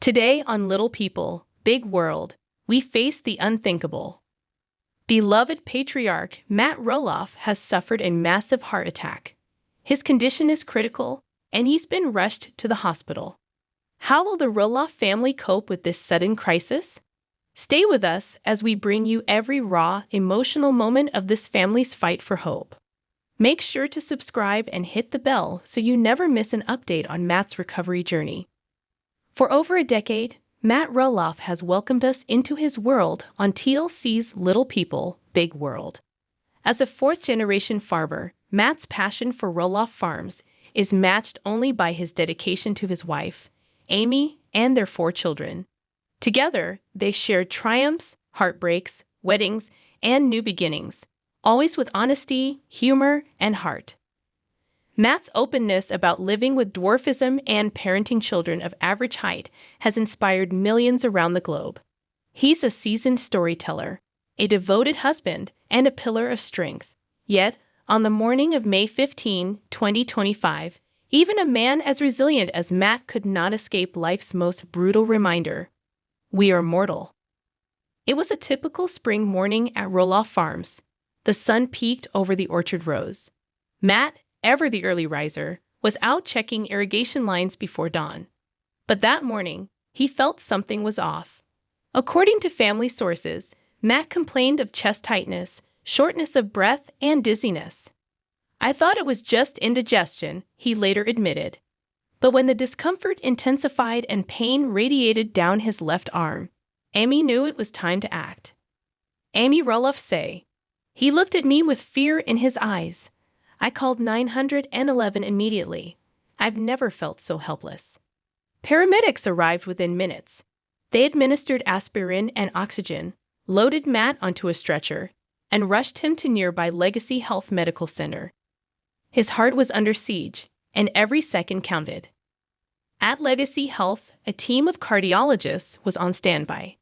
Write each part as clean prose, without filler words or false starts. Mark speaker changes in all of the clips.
Speaker 1: Today on Little People, Big World, we face the unthinkable. Beloved patriarch Matt Roloff has suffered a massive heart attack. His condition is critical, and he's been rushed to the hospital. How will the Roloff family cope with this sudden crisis? Stay with us as we bring you every raw, emotional moment of this family's fight for hope. Make sure to subscribe and hit the bell so you never miss an update on Matt's recovery journey. For over a decade, Matt Roloff has welcomed us into his world on TLC's Little People, Big World. As a fourth-generation farmer, Matt's passion for Roloff Farms is matched only by his dedication to his wife, Amy, and their 4 children. Together, they shared triumphs, heartbreaks, weddings, and new beginnings, always with honesty, humor, and heart. Matt's openness about living with dwarfism and parenting children of average height has inspired millions around the globe. He's a seasoned storyteller, a devoted husband, and a pillar of strength. Yet, on the morning of May 15, 2025, even a man as resilient as Matt could not escape life's most brutal reminder: we are mortal. It was a typical spring morning at Roloff Farms. The sun peeked over the orchard rows. Matt, ever the early riser, was out checking irrigation lines before dawn. But that morning, he felt something was off. According to family sources, Matt complained of chest tightness, shortness of breath, and dizziness. "I thought it was just indigestion," he later admitted. But when the discomfort intensified and pain radiated down his left arm, Amy knew it was time to act. Amy Roloff say, "He looked at me with fear in his eyes. I called 911 immediately. I've never felt so helpless." Paramedics arrived within minutes. They administered aspirin and oxygen, loaded Matt onto a stretcher, and rushed him to nearby Legacy Health Medical Center. His heart was under siege, and every second counted. At Legacy Health, a team of cardiologists was on standby.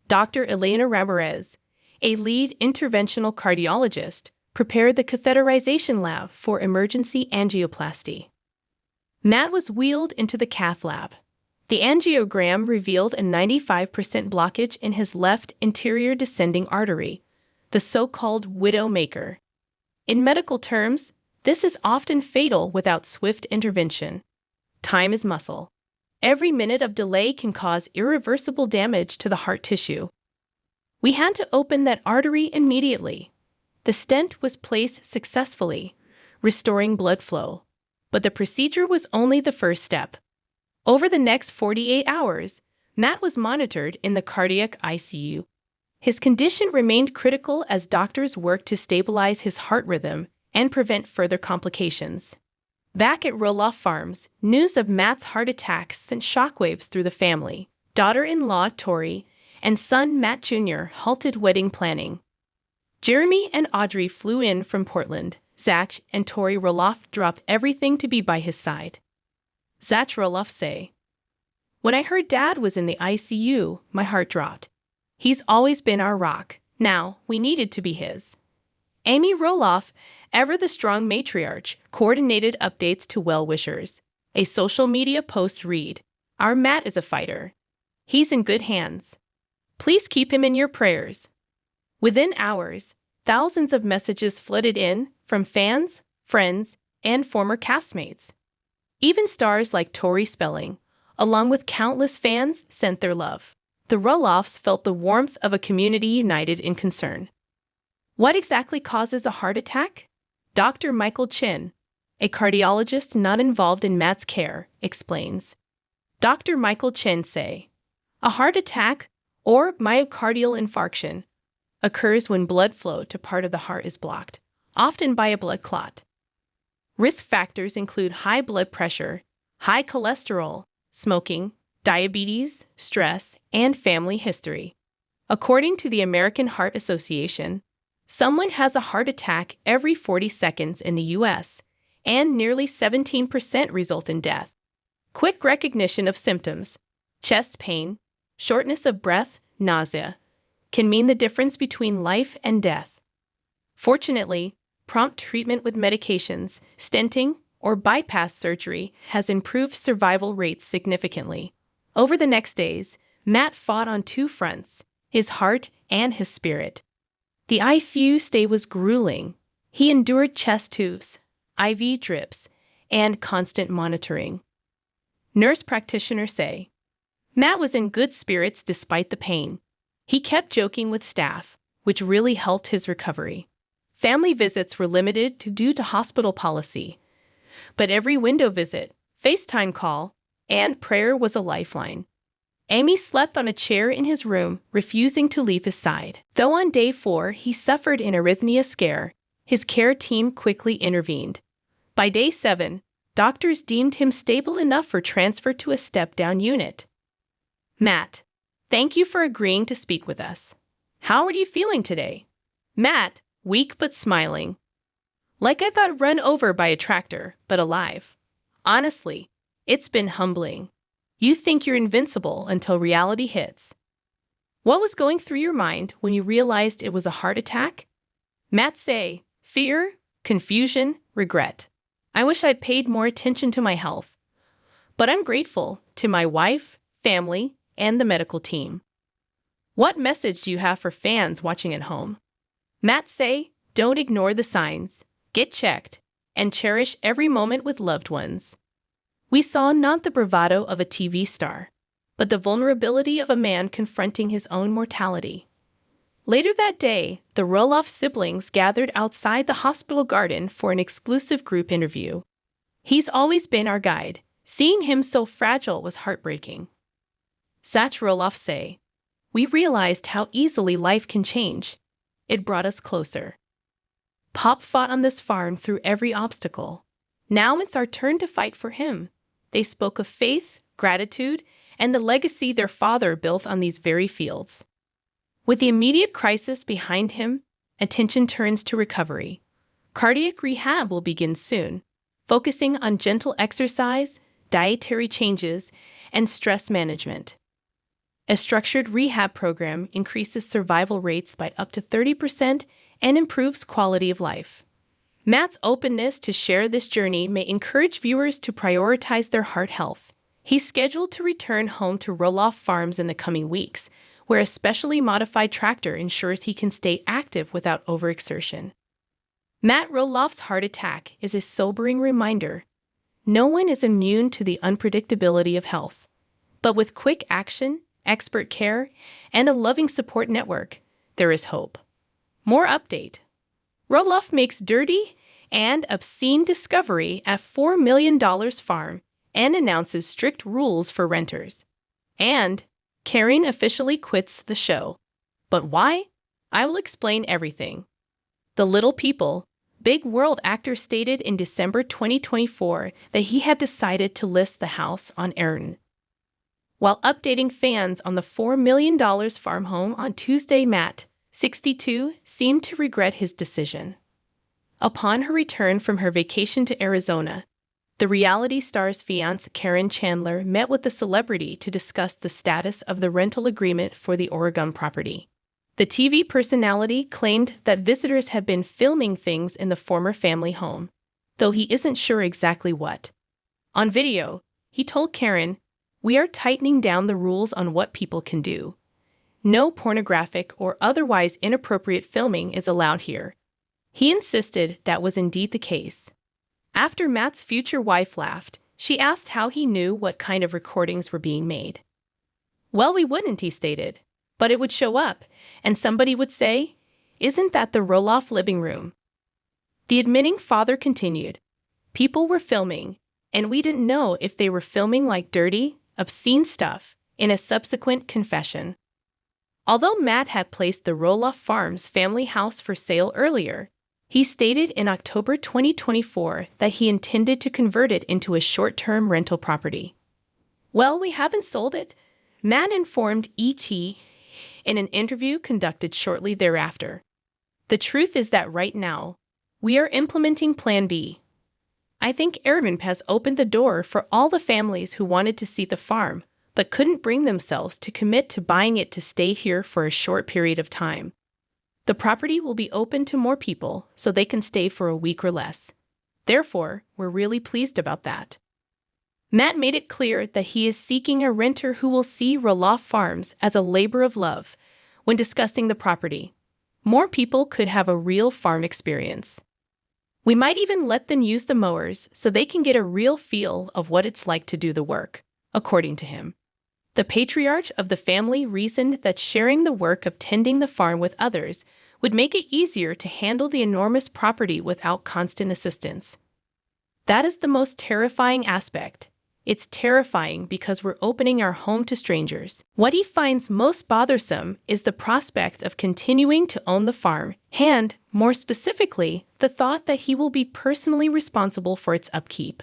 Speaker 1: Dr. Elena Ramirez, a lead interventional cardiologist, prepared the catheterization lab for emergency angioplasty. Matt was wheeled into the cath lab. The angiogram revealed a 95% blockage in his left anterior descending artery, the so-called widowmaker. In medical terms, this is often fatal without swift intervention. Time is muscle. Every minute of delay can cause irreversible damage to the heart tissue. We had to open that artery immediately. The stent was placed successfully, restoring blood flow. But the procedure was only the first step. Over the next 48 hours, Matt was monitored in the cardiac ICU. His condition remained critical as doctors worked to stabilize his heart rhythm and prevent further complications. Back at Roloff Farms, news of Matt's heart attack sent shockwaves through the family. Daughter-in-law Tori and son Matt Jr. halted wedding planning. Jeremy and Audrey flew in from Portland. Zach and Tori Roloff dropped everything to be by his side. Zach Roloff say, "When I heard Dad was in the ICU, my heart dropped. He's always been our rock. Now, we needed to be his." Amy Roloff, ever the strong matriarch, coordinated updates to well-wishers. A social media post read, "Our Matt is a fighter. He's in good hands. Please keep him in your prayers." Within hours, thousands of messages flooded in from fans, friends, and former castmates. Even stars like Tori Spelling, along with countless fans, sent their love. The Roloffs felt the warmth of a community united in concern. What exactly causes a heart attack? Dr. Michael Chin, a cardiologist not involved in Matt's care, explains. Dr. Michael Chin say, "A heart attack, or myocardial infarction, occurs when blood flow to part of the heart is blocked, often by a blood clot. Risk factors include high blood pressure, high cholesterol, smoking, diabetes, stress, and family history. According to the American Heart Association, someone has a heart attack every 40 seconds in the U.S., and nearly 17% result in death. Quick recognition of symptoms, chest pain, shortness of breath, nausea, can mean the difference between life and death. Fortunately, prompt treatment with medications, stenting, or bypass surgery has improved survival rates significantly. Over the next days, Matt fought on two fronts, his heart and his spirit. The ICU stay was grueling. He endured chest tubes, IV drips, and constant monitoring. Nurse practitioners say Matt was in good spirits despite the pain. He kept joking with staff, which really helped his recovery. Family visits were limited due to hospital policy, but every window visit, FaceTime call, and prayer was a lifeline. Amy slept on a chair in his room, refusing to leave his side. Though on day 4 he suffered an arrhythmia scare, his care team quickly intervened. By day 7, doctors deemed him stable enough for transfer to a step-down unit. Matt, thank you for agreeing to speak with us. How are you feeling today? Matt, weak but smiling. Like I thought run over by a tractor, but alive. Honestly, it's been humbling. You think you're invincible until reality hits. What was going through your mind when you realized it was a heart attack? Matt say, fear, confusion, regret. I wish I'd paid more attention to my health. But I'm grateful to my wife, family, and the medical team. What message do you have for fans watching at home? Matt say, don't ignore the signs, get checked, and cherish every moment with loved ones. We saw not the bravado of a TV star, but the vulnerability of a man confronting his own mortality. Later that day, the Roloff siblings gathered outside the hospital garden for an exclusive group interview. He's always been our guide. Seeing him so fragile was heartbreaking. Zach Roloff say, we realized how easily life can change. It brought us closer. Pop fought on this farm through every obstacle. Now it's our turn to fight for him. They spoke of faith, gratitude, and the legacy their father built on these very fields. With the immediate crisis behind him, attention turns to recovery. Cardiac rehab will begin soon, focusing on gentle exercise, dietary changes, and stress management. A structured rehab program increases survival rates by up to 30% and improves quality of life. Matt's openness to share this journey may encourage viewers to prioritize their heart health. He's scheduled to return home to Roloff Farms in the coming weeks, where a specially modified tractor ensures he can stay active without overexertion. Matt Roloff's heart attack is a sobering reminder. No one is immune to the unpredictability of health. But with quick action, expert care, and a loving support network, there is hope. More update. Roloff makes dirty and obscene discovery at $4 million farm and announces strict rules for renters. And Karen officially quits the show. But why? I will explain everything. The Little People, Big World actor stated in December 2024 that he had decided to list the house on Aaron. While updating fans on the $4 million farm home on Tuesday, Matt, 62, seemed to regret his decision. Upon her return from her vacation to Arizona, the reality star's fiancé Karen Chandler met with the celebrity to discuss the status of the rental agreement for the Oregon property. The TV personality claimed that visitors have been filming things in the former family home, though he isn't sure exactly what. On video, he told Karen, "We are tightening down the rules on what people can do. No pornographic or otherwise inappropriate filming is allowed here." He insisted that was indeed the case. After Matt's future wife laughed, she asked how he knew what kind of recordings were being made. "Well, we wouldn't," he stated, "but it would show up, and somebody would say, 'Isn't that the Roloff living room?'" The admitting father continued, "People were filming, and we didn't know if they were filming like dirty, obscene stuff," in a subsequent confession. Although Matt had placed the Roloff Farms family house for sale earlier, he stated in October 2024 that he intended to convert it into a short-term rental property. "Well, we haven't sold it," Matt informed ET in an interview conducted shortly thereafter. "The truth is that right now, we are implementing Plan B. I think Airbnb has opened the door for all the families who wanted to see the farm, but couldn't bring themselves to commit to buying it to stay here for a short period of time. The property will be open to more people so they can stay for a week or less. Therefore, we're really pleased about that." Matt made it clear that he is seeking a renter who will see Roloff Farms as a labor of love when discussing the property. More people could have a real farm experience. We might even let them use the mowers so they can get a real feel of what it's like to do the work, according to him. The patriarch of the family reasoned that sharing the work of tending the farm with others would make it easier to handle the enormous property without constant assistance. That is the most terrifying aspect. It's terrifying because we're opening our home to strangers. What he finds most bothersome is the prospect of continuing to own the farm, and, more specifically, the thought that he will be personally responsible for its upkeep.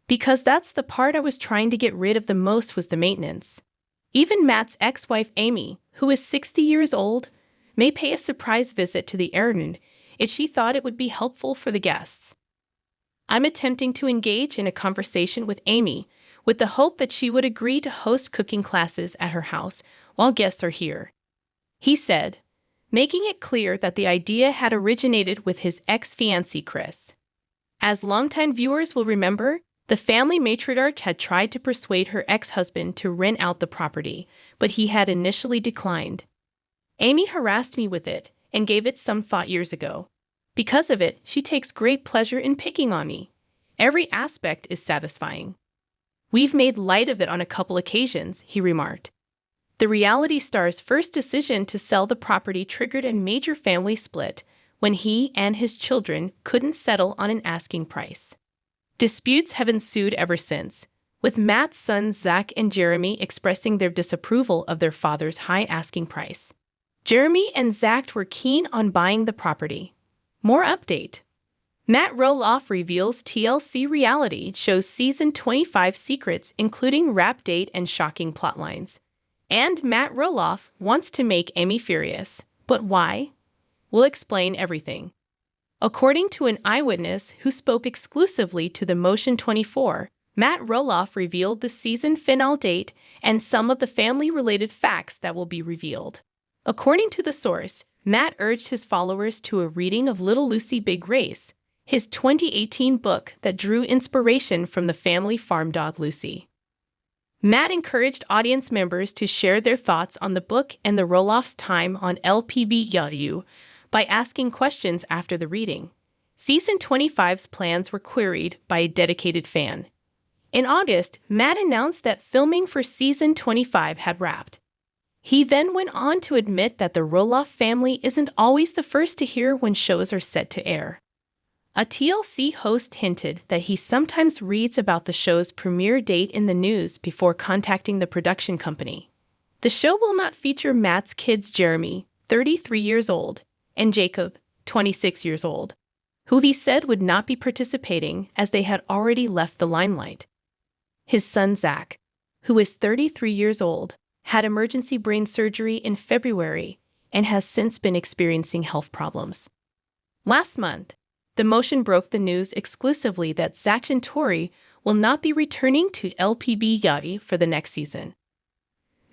Speaker 1: Because that's the part I was trying to get rid of the most, was the maintenance. Even Matt's ex-wife Amy, who is 60 years old, may pay a surprise visit to the errand if she thought it would be helpful for the guests. I'm attempting to engage in a conversation with Amy with the hope that she would agree to host cooking classes at her house while guests are here, he said, making it clear that the idea had originated with his ex-fiancé Chris. As longtime viewers will remember, the family matriarch had tried to persuade her ex-husband to rent out the property, but he had initially declined. Amy harassed me with it and gave it some thought years ago. Because of it, she takes great pleasure in picking on me. Every aspect is satisfying. We've made light of it on a couple occasions, he remarked. The reality star's first decision to sell the property triggered a major family split when he and his children couldn't settle on an asking price. Disputes have ensued ever since, with Matt's sons Zach and Jeremy expressing their disapproval of their father's high asking price. Jeremy and Zach were keen on buying the property. More update. Matt Roloff reveals TLC reality shows Season 25 secrets, including rap date and shocking plotlines. And Matt Roloff wants to make Amy furious. But why? We'll explain everything. According to an eyewitness who spoke exclusively to the Motion 24, Matt Roloff revealed the season finale date and some of the family-related facts that will be revealed. According to the source, Matt urged his followers to a reading of Little Lucy Big Race, his 2018 book that drew inspiration from the family farm dog Lucy. Matt encouraged audience members to share their thoughts on the book and the Roloff's time on Lpbw by asking questions after the reading. Season 25's plans were queried by a dedicated fan. In August, Matt announced that filming for Season 25 had wrapped. He then went on to admit that the Roloff family isn't always the first to hear when shows are set to air. A TLC host hinted that he sometimes reads about the show's premiere date in the news before contacting the production company. The show will not feature Matt's kids Jeremy, 33 years old, and Jacob, 26 years old, who he said would not be participating as they had already left the limelight. His son Zach, who is 33 years old, had emergency brain surgery in February and has since been experiencing health problems. Last month, The Motion broke the news exclusively that Zach and Tori will not be returning to Lpbw for the next season.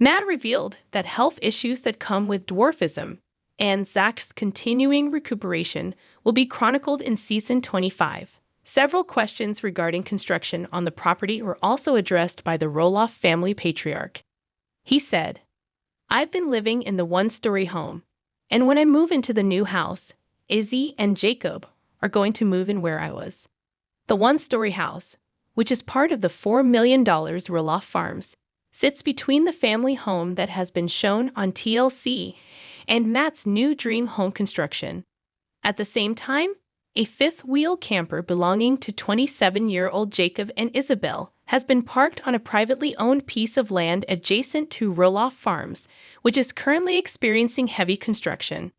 Speaker 1: Matt revealed that health issues that come with dwarfism and Zach's continuing recuperation will be chronicled in Season 25. Several questions regarding construction on the property were also addressed by the Roloff family patriarch. He said, "I've been living in the one-story home, and when I move into the new house, Izzy and Jacob are going to move in where I was." The one-story house, which is part of the $4 million Roloff Farms, sits between the family home that has been shown on TLC and Matt's new dream home construction. At the same time, a fifth-wheel camper belonging to 27-year-old Jacob and Isabel has been parked on a privately owned piece of land adjacent to Roloff Farms, which is currently experiencing heavy construction.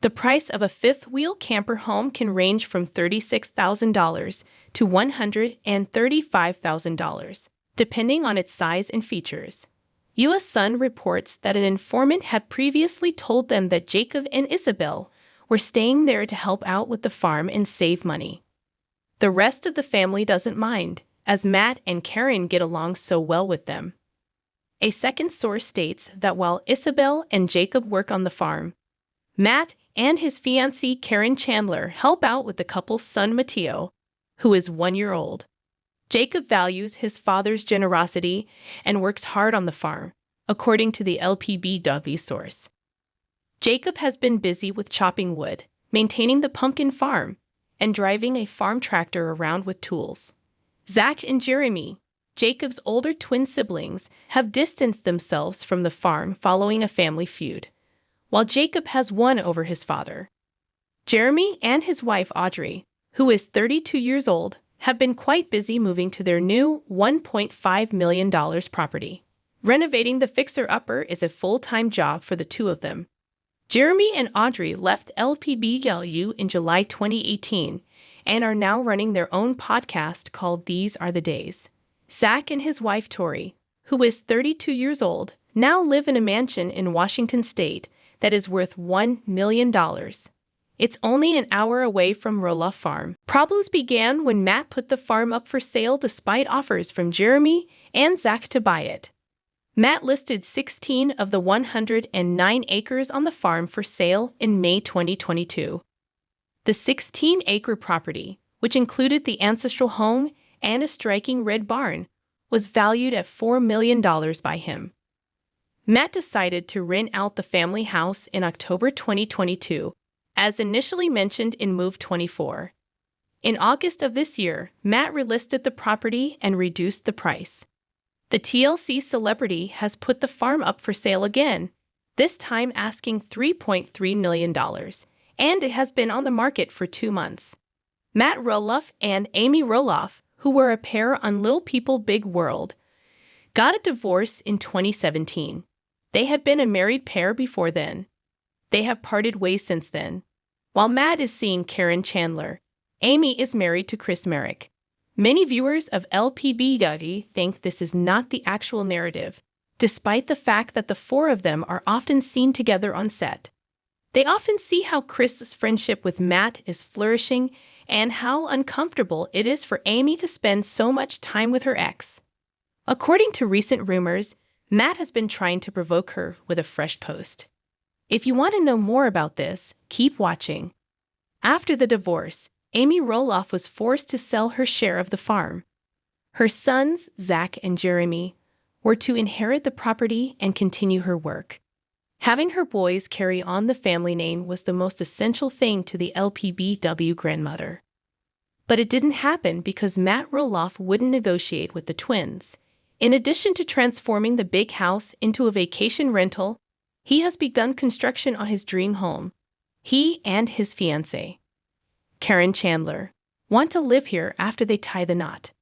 Speaker 1: The price of a fifth-wheel camper home can range from $36,000 to $135,000, depending on its size and features. U.S. Sun reports that an informant had previously told them that Jacob and Isabel were staying there to help out with the farm and save money. The rest of the family doesn't mind, as Matt and Karen get along so well with them. A second source states that while Isabel and Jacob work on the farm, Matt and his fiancée Karen Chandler help out with the couple's son Mateo, who is 1 year old. Jacob values his father's generosity and works hard on the farm, according to the Lpbw source. Jacob has been busy with chopping wood, maintaining the pumpkin farm, and driving a farm tractor around with tools. Zach and Jeremy, Jacob's older twin siblings, have distanced themselves from the farm following a family feud, while Jacob has won over his father. Jeremy and his wife Audrey, who is 32 years old, have been quite busy moving to their new $1.5 million property. Renovating the fixer-upper is a full-time job for the two of them. Jeremy and Audrey left Lpbw in July 2018 and are now running their own podcast called These Are the Days. Zach and his wife Tori, who is 32 years old, now live in a mansion in Washington state that is worth $1 million. It's only an hour away from Roloff Farm. Problems began when Matt put the farm up for sale despite offers from Jeremy and Zach to buy it. Matt listed 16 of the 109 acres on the farm for sale in May 2022. The 16-acre property, which included the ancestral home and a striking red barn, was valued at $4 million by him. Matt decided to rent out the family house in October 2022, as initially mentioned in Move 24. In August of this year, Matt relisted the property and reduced the price. The TLC celebrity has put the farm up for sale again, this time asking $3.3 million, and it has been on the market for 2 months. Matt Roloff and Amy Roloff, who were a pair on Lpbw World, got a divorce in 2017. They had been a married pair before then. They have parted ways since then. While Matt is seeing Karen Chandler, Amy is married to Chris Merrick. Many viewers of Lpbw think this is not the actual narrative, despite the fact that the four of them are often seen together on set. They often see how Chris's friendship with Matt is flourishing and how uncomfortable it is for Amy to spend so much time with her ex. According to recent rumors, Matt has been trying to provoke her with a fresh post. If you want to know more about this, keep watching. After the divorce, Amy Roloff was forced to sell her share of the farm. Her sons, Zach and Jeremy, were to inherit the property and continue her work. Having her boys carry on the family name was the most essential thing to the Lpbw grandmother. But it didn't happen because Matt Roloff wouldn't negotiate with the twins. In addition to transforming the big house into a vacation rental, he has begun construction on his dream home. He and his fiancée, Karen Chandler, want to live here after they tie the knot.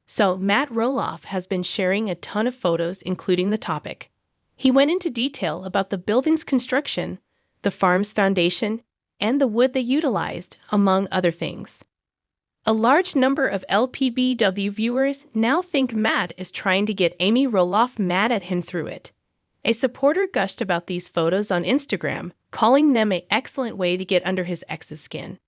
Speaker 1: So Matt Roloff has been sharing a ton of photos including the topic. He went into detail about the building's construction, the farm's foundation, and the wood they utilized, among other things. A large number of Lpbw viewers now think Matt is trying to get Amy Roloff mad at him through it. A supporter gushed about these photos on Instagram, calling them an excellent way to get under his ex's skin.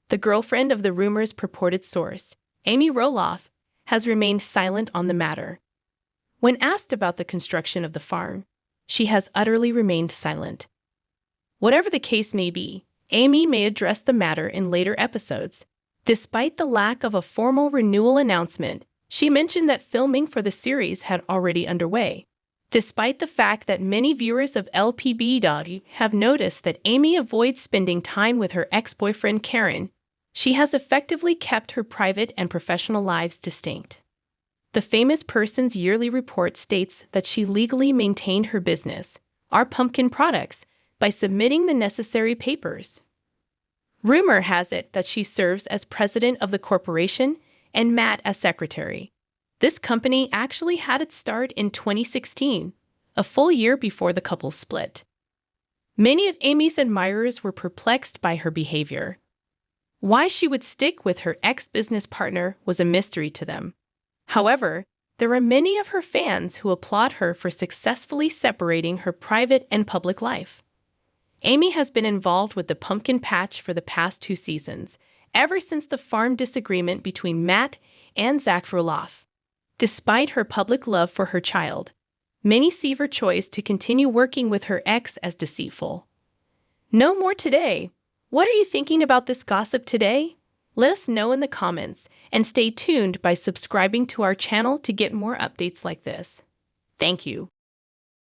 Speaker 1: The girlfriend of the rumor's purported source, Amy Roloff, has remained silent on the matter. When asked about the construction of the farm, she has utterly remained silent. Whatever the case may be, Amy may address the matter in later episodes. Despite the lack of a formal renewal announcement, she mentioned that filming for the series had already underway. Despite the fact that many viewers of Lpbw have noticed that Amy avoids spending time with her ex-boyfriend Karen, she has effectively kept her private and professional lives distinct. The famous person's yearly report states that she legally maintained her business, Our Pumpkin Products, by submitting the necessary papers. Rumor has it that she serves as president of the corporation and Matt as secretary. This company actually had its start in 2016, a full year before the couple split. Many of Amy's admirers were perplexed by her behavior. Why she would stick with her ex-business partner was a mystery to them. However, there are many of her fans who applaud her for successfully separating her private and public life. Amy has been involved with the pumpkin patch for the past 2 seasons, ever since the farm disagreement between Matt and Zach Roloff. Despite her public love for her child, many see her choice to continue working with her ex as deceitful. No more today. What are you thinking about this gossip today? Let us know in the comments and stay tuned by subscribing to our channel to get more updates like this. Thank you.